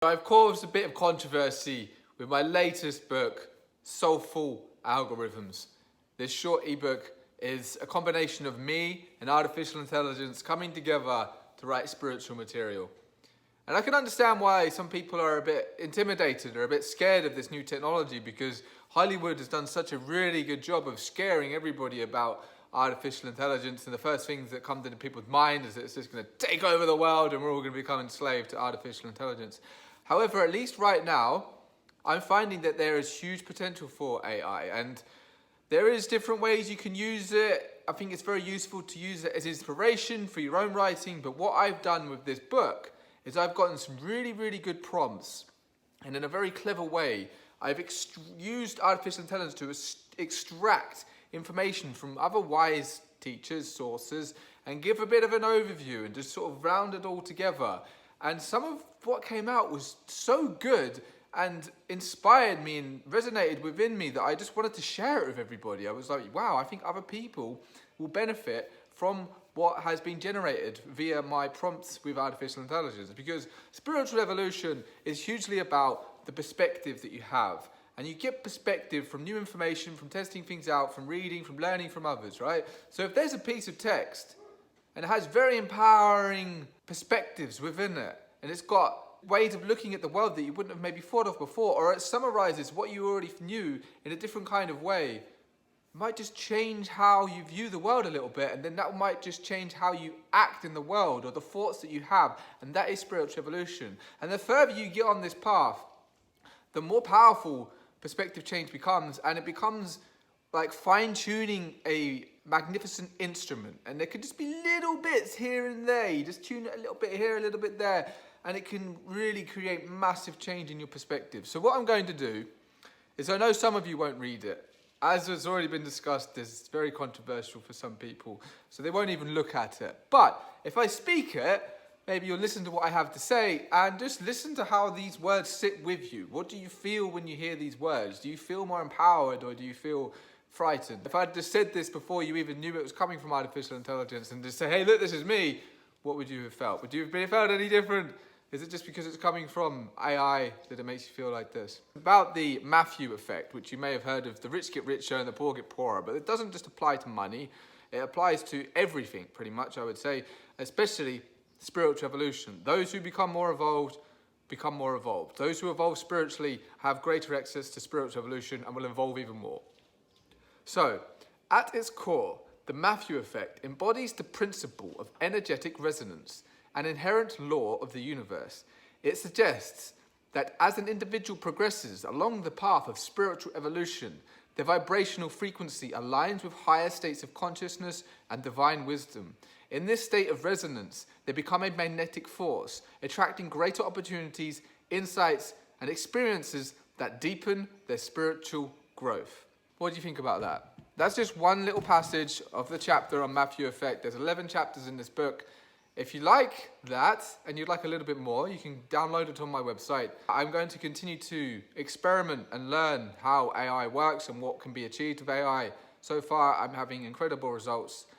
I've caused a bit of controversy with my latest book, Soulful Algorithms. This short ebook is a combination of me and artificial intelligence coming together to write spiritual material. And I can understand why some people are a bit intimidated or a bit scared of this new technology, because Hollywood has done such a really good job of scaring everybody about artificial intelligence, and the first things that come to people's mind is that it's just going to take over the world and we're all going to become enslaved to artificial intelligence. However, at least right now, I'm finding that there is huge potential for AI, and there is different ways you can use it. I think it's very useful to use it as inspiration for your own writing, but what I've done with this book is I've gotten some really, really good prompts, and in a very clever way, I've used artificial intelligence to extract information from other wise teachers, sources, and give a bit of an overview and just sort of round it all together. And some of what came out was so good and inspired me and resonated within me that I just wanted to share it with everybody. I was like, wow, I think other people will benefit from what has been generated via my prompts with artificial intelligence, because spiritual evolution is hugely about the perspective that you have. And you get perspective from new information, from testing things out, from reading, from learning from others, right? So if there's a piece of text and it has very empowering perspectives within it, and it's got ways of looking at the world that you wouldn't have maybe thought of before, or it summarizes what you already knew in a different kind of way, it might just change how you view the world a little bit, and then that might just change how you act in the world or the thoughts that you have, and that is spiritual evolution. And the further you get on this path, the more powerful perspective change becomes, and it becomes like fine-tuning a magnificent instrument, and there could just be little bits here and there. You just tune it a little bit here, a little bit there, and it can really create massive change in your perspective. So what I'm going to do is, I know some of you won't read it. As has already been discussed, it's very controversial for some people, so they won't even look at it. But if I speak it, maybe you'll listen to what I have to say and just listen to how these words sit with you. What do you feel when you hear these words? Do you feel more empowered, or do you feel frightened? If I'd just said this before you even knew it was coming from artificial intelligence and just say, hey, look, this is me, what would you have felt? Would you have felt any different? Is it just because it's coming from AI that it makes you feel like this? About the Matthew effect, which you may have heard of, the rich get richer and the poor get poorer, but it doesn't just apply to money, it applies to everything pretty much, I would say, especially spiritual evolution. Those who become more evolved become more evolved. Those who evolve spiritually have greater access to spiritual evolution and will evolve even more. So, at its core, the Matthew effect embodies the principle of energetic resonance, an inherent law of the universe. It suggests that as an individual progresses along the path of spiritual evolution, their vibrational frequency aligns with higher states of consciousness and divine wisdom. In this state of resonance, they become a magnetic force, attracting greater opportunities, insights, and experiences that deepen their spiritual growth. What do you think about that? That's just one little passage of the chapter on Matthew effect. There's 11 chapters in this book. If you like that and you'd like a little bit more, you can download it on my website. I'm going to continue to experiment and learn how AI works and what can be achieved with AI. So far, I'm having incredible results,